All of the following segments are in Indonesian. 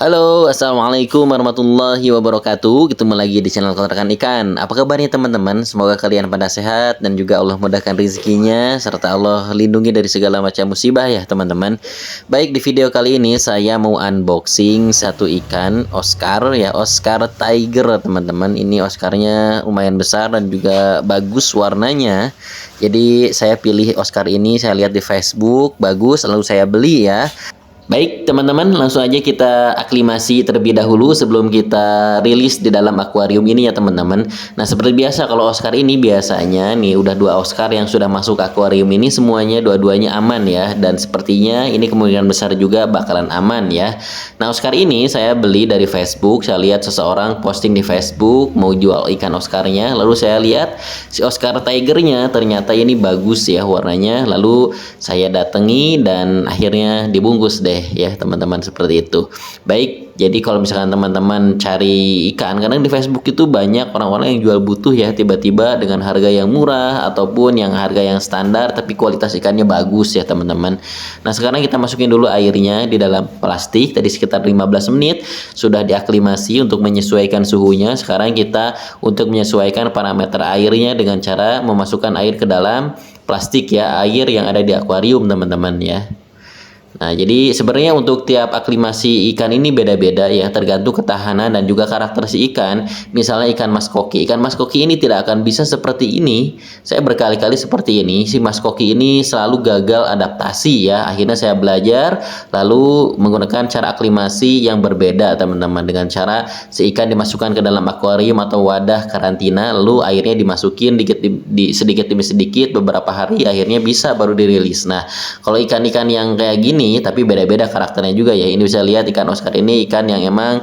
Halo, assalamualaikum warahmatullahi wabarakatuh. Ketemu lagi di channel Kontrakan Ikan. Apa kabarnya teman-teman? Semoga kalian pada sehat dan juga Allah mudahkan rezekinya serta Allah lindungi dari segala macam musibah ya teman-teman. Baik, di video kali ini saya mau unboxing satu ikan Oscar ya, Oscar Tiger teman-teman. Ini Oscarnya lumayan besar dan juga bagus warnanya. Jadi saya pilih Oscar ini, saya lihat di Facebook bagus, lalu saya beli ya. Baik teman-teman, langsung aja kita aklimasi terlebih dahulu sebelum kita rilis di dalam akuarium ini ya teman-teman. Nah, seperti biasa kalau Oscar ini biasanya nih udah dua Oscar yang sudah masuk akuarium ini semuanya dua-duanya aman ya, dan sepertinya ini kemungkinan besar juga bakalan aman ya. Nah, Oscar ini saya beli dari Facebook. Saya lihat seseorang posting di Facebook mau jual ikan Oscarnya, lalu saya lihat si Oscar Tigernya ternyata ini bagus ya warnanya, lalu saya datangi dan akhirnya dibungkus deh ya teman-teman, seperti itu. Baik, jadi kalau misalkan teman-teman cari ikan, kadang di Facebook itu banyak orang-orang yang jual butuh ya, tiba-tiba dengan harga yang murah ataupun yang harga yang standar tapi kualitas ikannya bagus ya teman-teman. Nah, sekarang kita masukin dulu airnya di dalam plastik. Tadi sekitar 15 menit sudah diaklimasi untuk menyesuaikan suhunya. Sekarang kita untuk menyesuaikan parameter airnya dengan cara memasukkan air ke dalam plastik ya, air yang ada di akuarium teman-teman ya. Nah, jadi sebenarnya untuk tiap aklimasi ikan ini beda-beda ya, tergantung ketahanan dan juga karakter si ikan. Misalnya ikan mas koki ini tidak akan bisa seperti ini. Saya berkali-kali seperti ini, si mas koki ini selalu gagal adaptasi ya. Akhirnya saya belajar lalu menggunakan cara aklimasi yang berbeda teman-teman, dengan cara si ikan dimasukkan ke dalam akuarium atau wadah karantina, lalu airnya dimasukin sedikit demi sedikit beberapa hari, akhirnya bisa baru dirilis. Nah, kalau ikan-ikan yang kayak gini tapi beda-beda karakternya juga ya. Ini bisa lihat ikan Oscar ini ikan yang emang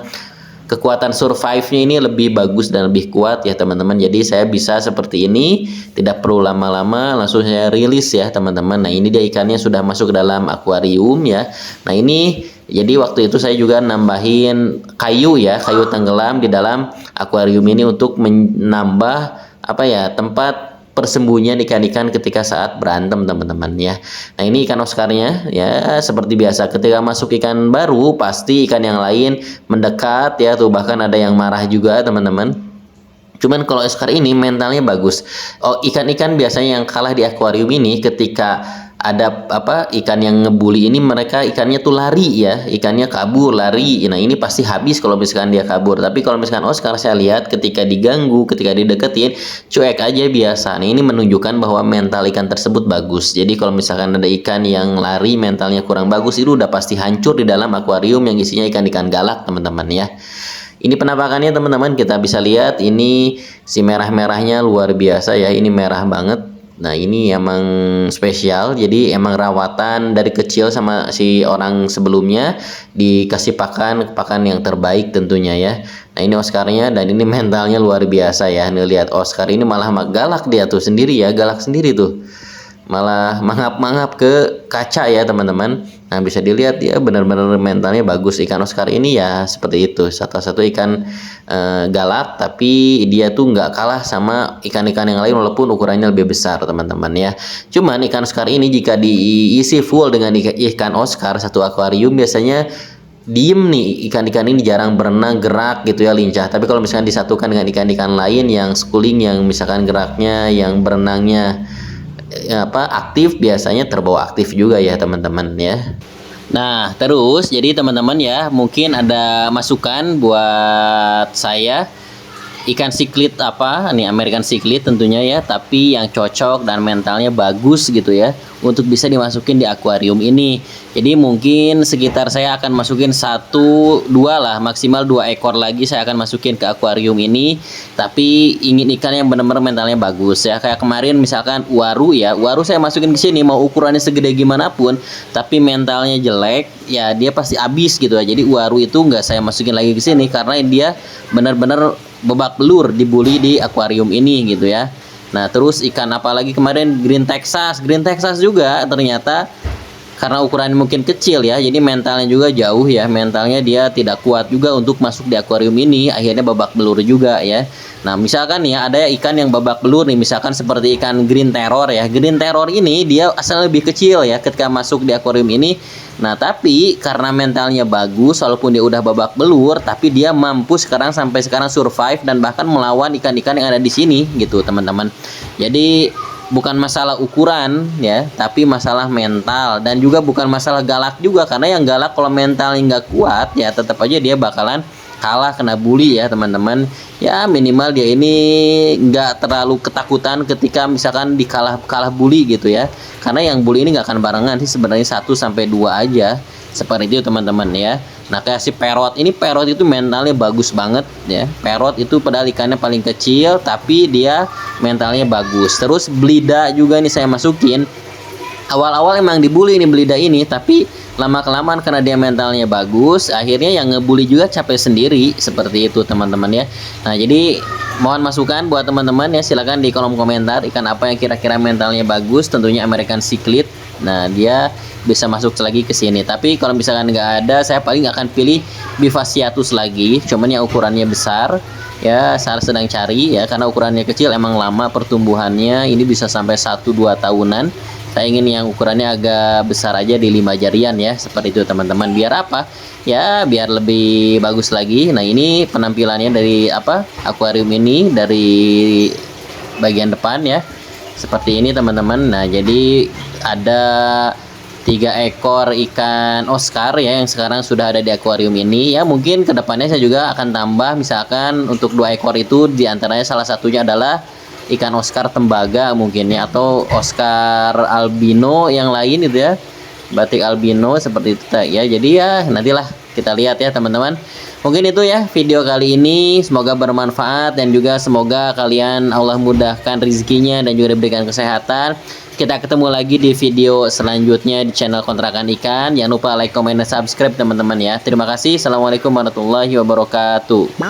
kekuatan survive-nya ini lebih bagus dan lebih kuat ya teman-teman. Jadi saya bisa seperti ini, tidak perlu lama-lama, langsung saya rilis ya teman-teman. Nah, ini dia ikannya sudah masuk ke dalam akuarium ya. Nah, ini jadi waktu itu saya juga nambahin kayu ya, kayu tenggelam di dalam akuarium ini untuk menambah apa ya, tempat persembunyian ikan-ikan ketika saat berantem teman-teman ya. Nah, ini ikan Oscarnya ya, seperti biasa ketika masuk ikan baru pasti ikan yang lain mendekat ya, tuh bahkan ada yang marah juga teman-teman. Cuman kalau Oscar ini mentalnya bagus. Oh, ikan-ikan biasanya yang kalah di akuarium ini ketika ada ikan yang ngebully ini, mereka ikannya tuh lari ya, ikannya kabur lari. Nah, ini pasti habis kalau misalkan dia kabur. Tapi kalau misalkan Oscar saya lihat ketika diganggu, ketika dideketin, cuek aja biasa. Nah, ini menunjukkan bahwa mental ikan tersebut bagus. Jadi kalau misalkan ada ikan yang lari mentalnya kurang bagus, itu udah pasti hancur di dalam akuarium yang isinya ikan-ikan galak teman-teman ya. Ini penampakannya teman-teman, kita bisa lihat ini si merah-merahnya luar biasa ya, ini merah banget. Nah, ini emang spesial, jadi emang rawatan dari kecil sama si orang sebelumnya, dikasih pakan yang terbaik tentunya ya. Nah, ini Oscarnya dan ini mentalnya luar biasa ya. Nih lihat Oscar ini malah galak dia tuh sendiri ya, galak sendiri tuh. Malah mangap-mangap ke kaca ya teman-teman. Nah, bisa dilihat ya, benar-benar mentalnya bagus ikan Oscar ini ya, seperti itu. Satu-satu ikan galak tapi dia tuh nggak kalah sama ikan-ikan yang lain walaupun ukurannya lebih besar teman-teman ya. Cuman ikan Oscar ini jika diisi full dengan ikan Oscar satu akuarium, biasanya diem nih ikan-ikan ini, jarang berenang, gerak gitu ya, lincah. Tapi kalau misalkan disatukan dengan ikan-ikan lain yang schooling, yang misalkan geraknya, yang berenangnya aktif, biasanya terbawa aktif juga ya teman-teman ya. Nah, terus jadi teman-teman ya, mungkin ada masukan buat saya, ikan siklit apa nih, American siklit tentunya ya, tapi yang cocok dan mentalnya bagus gitu ya, untuk bisa dimasukin di akuarium ini. Jadi mungkin sekitar saya akan masukin 1-2 lah, maksimal 2 ekor lagi saya akan masukin ke akuarium ini. Tapi ingin ikan yang benar-benar mentalnya bagus ya, kayak kemarin misalkan waru ya, waru saya masukin ke sini mau ukurannya segede gimana pun, tapi mentalnya jelek ya, dia pasti habis gitu ya. Jadi waru itu nggak saya masukin lagi ke sini karena dia benar-benar babak belur dibully di akuarium ini gitu ya. Nah, terus ikan apa lagi kemarin, Green Texas juga ternyata karena ukurannya mungkin kecil ya, jadi mentalnya juga jauh ya, mentalnya dia tidak kuat juga untuk masuk di akuarium ini, akhirnya babak belur juga ya. Nah misalkan ya ada ikan yang babak belur nih, misalkan seperti ikan green terror ya. Green terror ini dia asalnya lebih kecil ya ketika masuk di akuarium ini. Nah tapi karena mentalnya bagus, walaupun dia udah babak belur, tapi dia mampu sampai sekarang survive dan bahkan melawan ikan-ikan yang ada di sini gitu teman-teman. Jadi bukan masalah ukuran ya, tapi masalah mental, dan juga bukan masalah galak juga, karena yang galak kalau mentalnya nggak kuat ya tetap aja dia bakalan kalah, kena bully ya teman-teman. Ya minimal dia ini nggak terlalu ketakutan ketika misalkan kalah bully gitu ya, karena yang bully ini nggak akan barengan sih sebenarnya, 1-2 aja seperti itu teman-teman ya. Nah kayak si Parrot ini, Parrot itu mentalnya bagus banget ya. Parrot itu padahal ikannya paling kecil tapi dia mentalnya bagus. Terus Belida juga nih saya masukin. Awal-awal emang dibully nih Belida ini, tapi lama-kelamaan karena dia mentalnya bagus, akhirnya yang ngebully juga capek sendiri, seperti itu teman-teman ya. Nah jadi mohon masukan buat teman-teman ya, silakan di kolom komentar ikan apa yang kira-kira mentalnya bagus. Tentunya American Cichlid. Nah dia bisa masuk lagi ke sini. Tapi kalau misalkan nggak ada, saya paling akan pilih Bivasiatus lagi, cuman yang ukurannya besar ya. Saya sedang cari ya, karena ukurannya kecil emang lama pertumbuhannya, ini bisa sampai 1-2 tahunan. Saya ingin yang ukurannya agak besar aja, di 5 jarian ya, seperti itu teman-teman. Biar apa ya, biar lebih bagus lagi. Nah ini penampilannya dari akuarium ini, dari bagian depan ya, seperti ini teman-teman. Nah jadi ada 3 ekor ikan Oscar ya yang sekarang sudah ada di akuarium ini ya. Mungkin kedepannya saya juga akan tambah, misalkan untuk 2 ekor itu diantaranya salah satunya adalah ikan Oscar tembaga mungkin ya, atau Oscar albino yang lain itu ya, batik albino seperti itu ya. Jadi ya nantilah kita lihat ya teman-teman. Mungkin itu ya video kali ini, semoga bermanfaat dan juga semoga kalian Allah mudahkan rezekinya dan juga diberikan kesehatan. Kita ketemu lagi di video selanjutnya di channel Kontrakan Ikan. Jangan lupa like, comment, dan subscribe teman-teman ya. Terima kasih. Assalamualaikum warahmatullahi wabarakatuh.